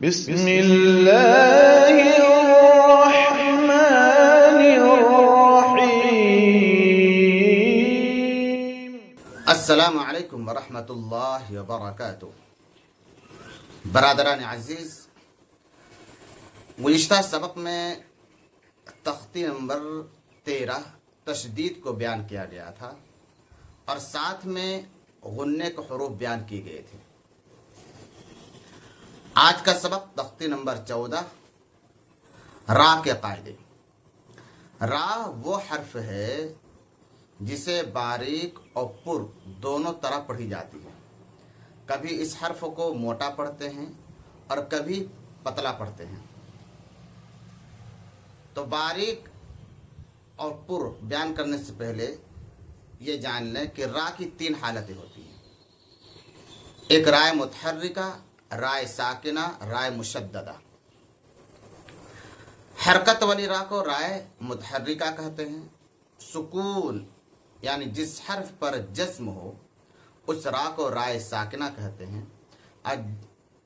بسم الله الرحمن الرحيم. السلام علیکم ورحمۃ اللہ وبرکاتہ. برادران عزیز، گزشتہ سبق میں تختی نمبر 13 تشدید کو بیان کیا گیا تھا اور ساتھ میں غنّے کے حروف بیان کیے گئے تھے. آج کا سبق تختی نمبر 14 را کے قاعدے. را وہ حرف ہے جسے باریک اور پر دونوں طرح پڑھی جاتی ہے. کبھی اس حرف کو موٹا پڑھتے ہیں اور کبھی پتلا پڑھتے ہیں. تو باریک اور پر بیان کرنے سے پہلے یہ جان لیں کہ را کی 3 حالتیں ہوتی ہیں. ایک رائے متحرکہ، رائے ساکنہ، رائے مشددہ. حرکت والی را کو رائے متحرکہ کہتے ہیں. سکون یعنی جس حرف پر جزم ہو اس را کو رائے ساکنہ کہتے ہیں، اور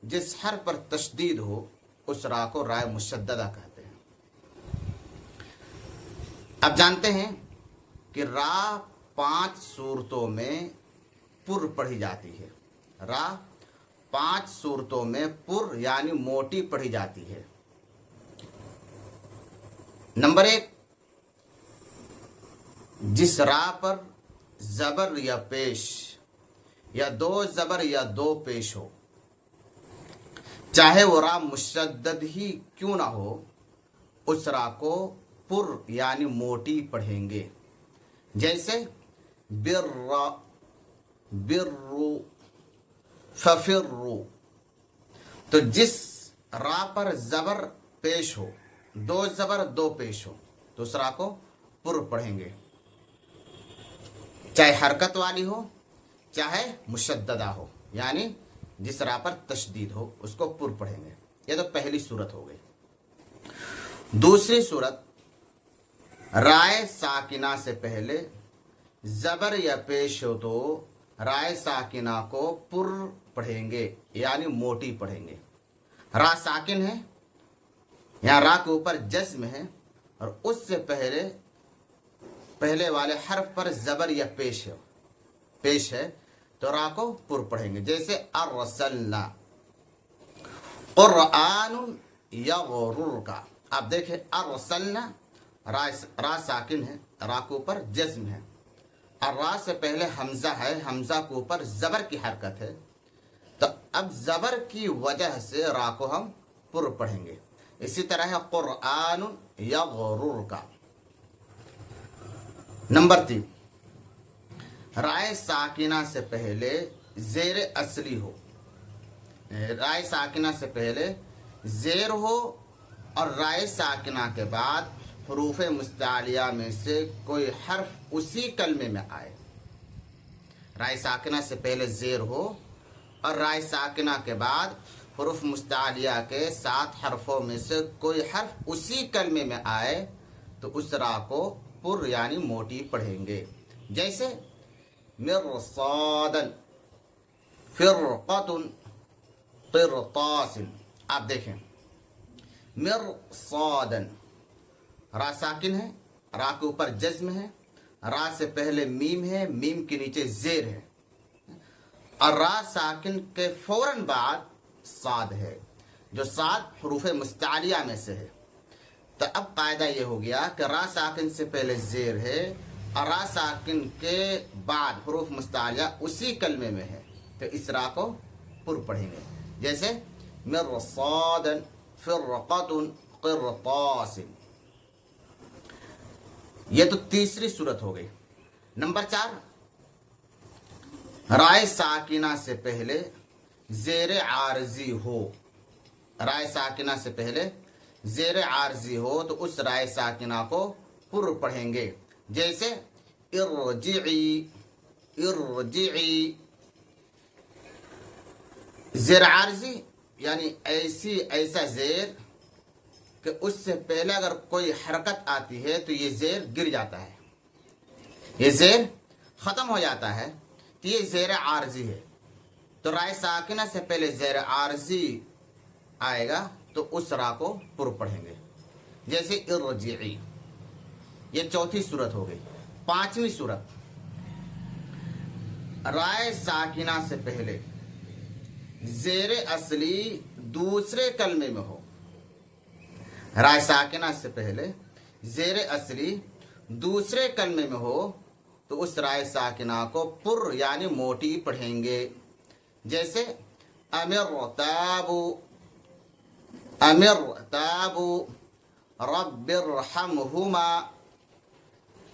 جس حرف پر تشدید ہو اس را کو رائے مشددہ کہتے ہیں. اب جانتے ہیں کہ را 5 صورتوں میں پر پڑھی جاتی ہے. را 5 صورتوں میں پر یعنی موٹی پڑھی جاتی ہے. نمبر 1، جس را پر زبر یا پیش یا 2 زبر یا 2 پیش ہو، چاہے وہ را مشدد ہی کیوں نہ ہو، اس را کو پر یعنی موٹی پڑھیں گے. جیسے بر، برو، ففرو. تو جس را پر زبر پیش ہو، 2 زبر 2 پیش ہو، تو اس را کو پر پڑھیں گے، چاہے حرکت والی ہو چاہے مشددہ ہو. یعنی جس را پر تشدید ہو اس کو پر پڑھیں گے. یہ تو پہلی صورت ہو گئی. دوسری صورت، رائے ساکنہ سے پہلے زبر یا پیش ہو تو رائے ساکنہ کو پر پڑھیں گے یعنی موٹی پڑھیں گے. را ساکن ہے، یہاں را کے اوپر جزم ہے اور اس سے پہلے والے حرف پر زبر یا پیش ہے تو را کو پر پڑھیں گے. جیسے ارسلنا، قرآن یغررک. آپ دیکھیں ارسلنا را ساکن ہے، را کے اوپر جزم ہے، اور را سے پہلے حمزہ ہے، حمزہ کے اوپر زبر کی حرکت ہے. تو اب زبر کی وجہ سے را کو ہم پر پڑھیں گے. اسی طرح ہے قرآن یغررک. نمبر 3، رائے ساکنہ سے پہلے زیر اصلی ہو. رائے ساکنہ سے پہلے زیر ہو اور رائے ساکنہ کے بعد حروف مستعلیہ میں سے کوئی حرف اسی کلمے میں آئے. رائے ساکنہ سے پہلے زیر ہو اور رائے ساکنہ کے بعد حروف مستعلیہ کے 7 حرفوں میں سے کوئی حرف اسی کلمے میں آئے تو اس را کو پر یعنی موٹی پڑھیں گے. جیسے مرصادا، فرقۃ، قرطاس. آپ دیکھیں مرصادا را ساکن ہے، را کے اوپر جزم ہے، را سے پہلے میم ہے، میم کے نیچے زیر ہے، اور را ساکن کے فوراً بعد صاد ہے جو 7 حروف مستعلیہ میں سے ہے. تو اب قاعدہ یہ ہو گیا کہ را ساکن سے پہلے زیر ہے اور را ساکن کے بعد حروف مستعلیہ اسی کلمے میں ہے تو اس را کو پر پڑھیں گے. جیسے مرصادا، فرقۃ، قرطاس. یہ تو تیسری صورت ہو گئی. نمبر 4، رائے ساکنہ سے پہلے زیر عارضی ہو. رائے ساکنہ سے پہلے زیر عارضی ہو تو اس رائے ساکنہ کو پر پڑھیں گے. جیسے ارجعی، ارجعی. زیر عارضی یعنی ایسا زیر کہ اس سے پہلے اگر کوئی حرکت آتی ہے تو یہ زیر گر جاتا ہے، یہ زیر ختم ہو جاتا ہے، تو یہ زیر عارضی ہے. تو رائے ساکنہ سے پہلے زیر عارضی آئے گا تو اس را کو پر پڑھیں گے. جیسے ارجعی، یہ چوتھی صورت ہو گئی. پانچویں صورت، رائے ساکنہ سے پہلے زیر اصلی دوسرے کلمے میں ہو. رائے ساکنہ سے پہلے زیر اصلی دوسرے کلمے میں ہو تو اس رائے ساکنہ کو پر یعنی موٹی پڑھیں گے. جیسے امرتابو رب ارحمہما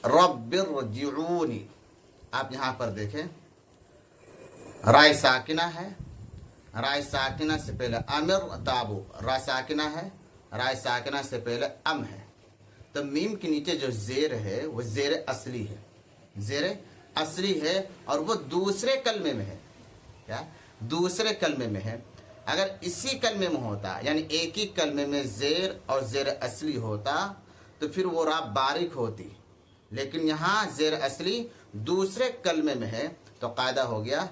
رب ارجعونی. آپ یہاں پر دیکھیں رائے ساکنہ ہے، رائے ساکنہ سے پہلے امرتابو رائے ساکنہ ہے، رائے ساکنہ سے پہلے ام ہے، تو میم کے نیچے جو زیر ہے وہ زیر اصلی ہے، زیر اصلی ہے اور وہ دوسرے کلمے میں ہے. کیا؟ دوسرے کلمے میں ہے. اگر اسی کلمے میں ہوتا یعنی ایک ہی کلمے میں زیر اور زیر اصلی ہوتا تو پھر وہ را باریک ہوتی، لیکن یہاں زیر اصلی دوسرے کلمے میں ہے تو قاعدہ ہو گیا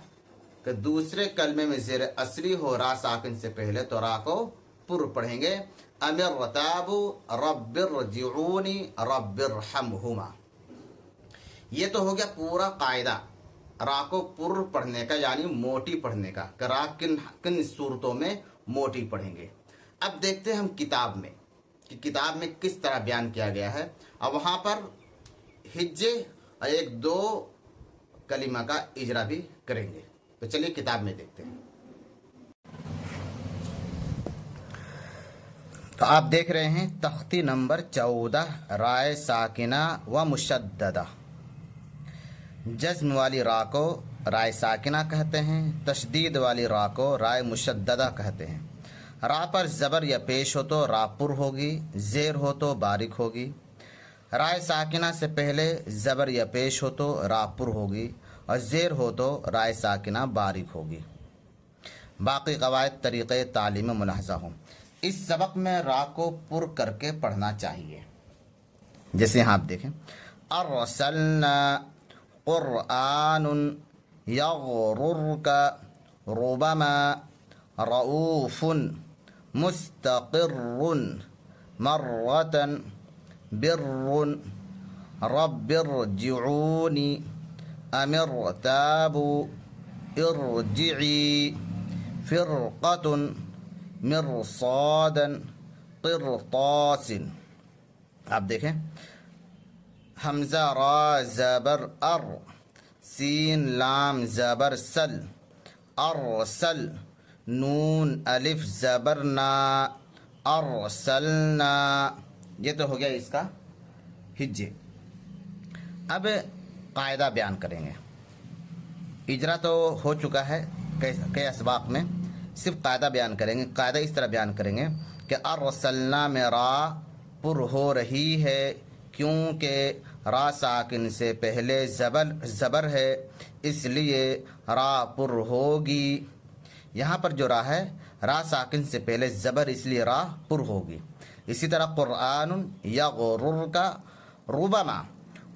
کہ دوسرے کلمے میں زیر اصلی ہو را ساکن سے پہلے تو را کو پر پڑھیں گے. امرتاب رب ارجعونی رب ارحمہما. یہ تو ہو گیا پورا قاعدہ را کو پر پڑھنے کا یعنی موٹی پڑھنے کا کہ را کن صورتوں میں موٹی پڑھیں گے. اب دیکھتے ہیں ہم کتاب میں کہ کتاب میں کس طرح بیان کیا گیا ہے. اب وہاں پر ہجے اور ایک دو کلمہ کا اجرا بھی کریں گے. تو چلیے کتاب میں دیکھتے ہیں. تو آپ دیکھ رہے ہیں تختی نمبر 14 رائے ساکنہ و مشددہ. جزم والی را کو رائے ساکنہ کہتے ہیں، تشدید والی را کو رائے مشددہ کہتے ہیں. را پر زبر یا پیش ہو تو را پر ہوگی، زیر ہو تو باریک ہوگی. رائے ساکنہ سے پہلے زبر یا پیش ہو تو را پر ہوگی اور زیر ہو تو رائے ساکنہ باریک ہوگی. باقی قواعد طریقے تعلیم ملاحظہ ہوں. اس سبق میں را کو پر کر کے پڑھنا چاہیے. جیسے یہاں آپ دیکھیں ارسلنا قرآن یغررک ربما رؤوف مستقر مرة بر رب ارجعونی امرتاب ارجعی فرقة مرصاد قرطاس. آپ دیکھیں حمزہ را زبر ار، سین لام زبر سل، ارسل، نون الف زبر نا، ارسلنا. یہ تو ہو گیا اس کا ہجے. اب قاعدہ بیان کریں گے. اجرا تو ہو چکا ہے کئی اسباق میں، صرف قاعدہ بیان کریں گے. قاعدہ اس طرح بیان کریں گے کہ ارسلنا میں را پر ہو رہی ہے کیونکہ را ساکن سے پہلے زبر ہے، اس لیے را پر ہوگی. یہاں پر جو را ہے را ساکن سے پہلے زبر، اس لیے را پر ہوگی. اسی طرح قرآن یغررک ربما،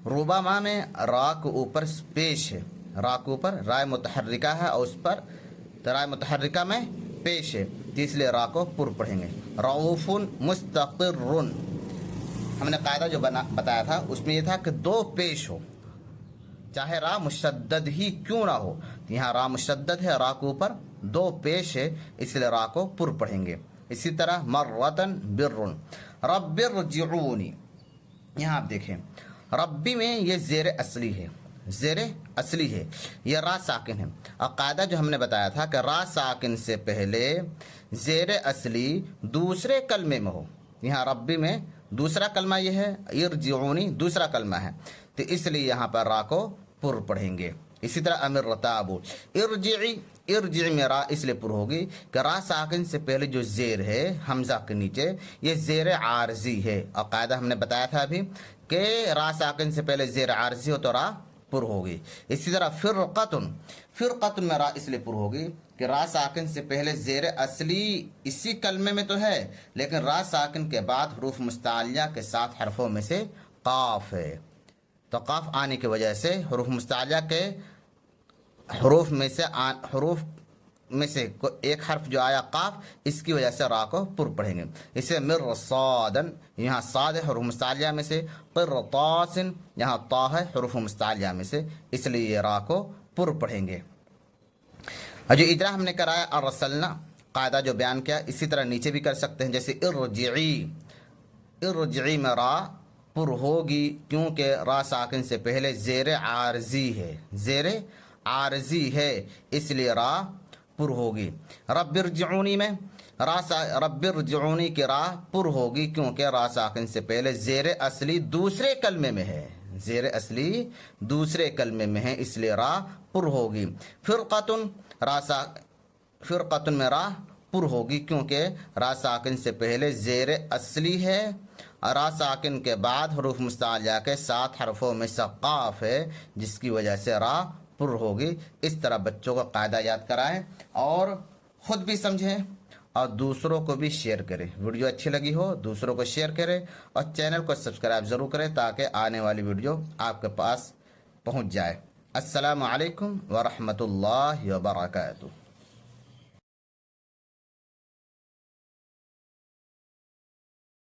ربما میں را کے اوپر پیش ہے، را کے اوپر رائے متحرکہ ہے اور اس پر رائے متحرکہ میں پیش ہے، اس لیے را کو پر پڑھیں گے. رؤوف مستقر، ہم نے قاعدہ جو بتایا تھا اس میں یہ تھا کہ دو پیش ہو، چاہے را مشدد ہی کیوں نہ ہو. یہاں را مشدد ہے، را کے اوپر دو پیش ہے، اس لیے را کو پر پڑھیں گے. اسی طرح مرتن بر رب ارجعونی. یہاں آپ دیکھیں ربی میں یہ زیر اصلی ہے، زیر اصلی ہے، یہ را ساکن ہے. اور قاعدہ جو ہم نے بتایا تھا کہ را ساکن سے پہلے زیر اصلی دوسرے کلمے میں ہو. یہاں ربی میں دوسرا کلمہ یہ ہے، ارجعونی دوسرا کلمہ ہے، تو اس لیے یہاں پر را کو پر پڑھیں گے. اسی طرح امرتاب ارجعی، ارجعی میں را اس لیے پر ہوگی کہ را ساکن سے پہلے جو زیر ہے حمزہ کے نیچے یہ زیر عارضی ہے. اور قاعدہ ہم نے بتایا تھا ابھی کہ را ساکن سے پہلے زیر عارضی ہو تو را پر ہوگی. اسی طرح فرقتن، فرقتن میں را اس لیے پر ہوگی کہ را ساکن سے پہلے زیر اصلی اسی کلمے میں تو ہے، لیکن را ساکن کے بعد حروف مستعلیہ کے ساتھ حرفوں میں سے قاف ہے، تو قاف آنے کی وجہ سے حروف مستعلیہ کے حروف میں سے ایک حرف جو آیا قاف، اس کی وجہ سے را کو پر پڑھیں گے. اسے مرصادن، یہاں صاد ہے حروف مستعلیہ میں سے، قرطاسن یہاں طا ہے حروف مستعلیہ میں سے، اس لیے یہ را کو پر پڑھیں گے. اور جو اجرا ہم نے کرایا ارسلنا قاعدہ جو بیان کیا، اسی طرح نیچے بھی کر سکتے ہیں. جیسے ارجعی، ارجعی میں را پر ہوگی کیونکہ را ساکن سے پہلے زیر عارضی ہے، زیر عارضی ہے، اس لیے را پر ہوگی. رب ارجعونی میں رب ارجعونی کی را پر ہوگی کیونکہ را ساکن سے پہلے زیر اصلی دوسرے کلمے میں ہے، زیر اصلی دوسرے کلمے میں ہے، اس لیے را پر ہوگی. فرقتن میں را پر ہوگی کیونکہ را ساکن سے پہلے زیر اصلی ہے، را ساکن کے بعد حروف مستعلیہ کے 7 حرفوں میں سے قاف ہے، جس کی وجہ سے را پر ہوگی. اس طرح بچوں کو قاعدہ یاد کرائیں اور خود بھی سمجھیں اور دوسروں کو بھی شیئر کریں. ویڈیو اچھی لگی ہو دوسروں کو شیئر کریں اور چینل کو سبسکرائب ضرور کریں تاکہ آنے والی ویڈیو آپ کے پاس پہنچ جائے. السلام علیکم ورحمۃ اللہ وبرکاتہ.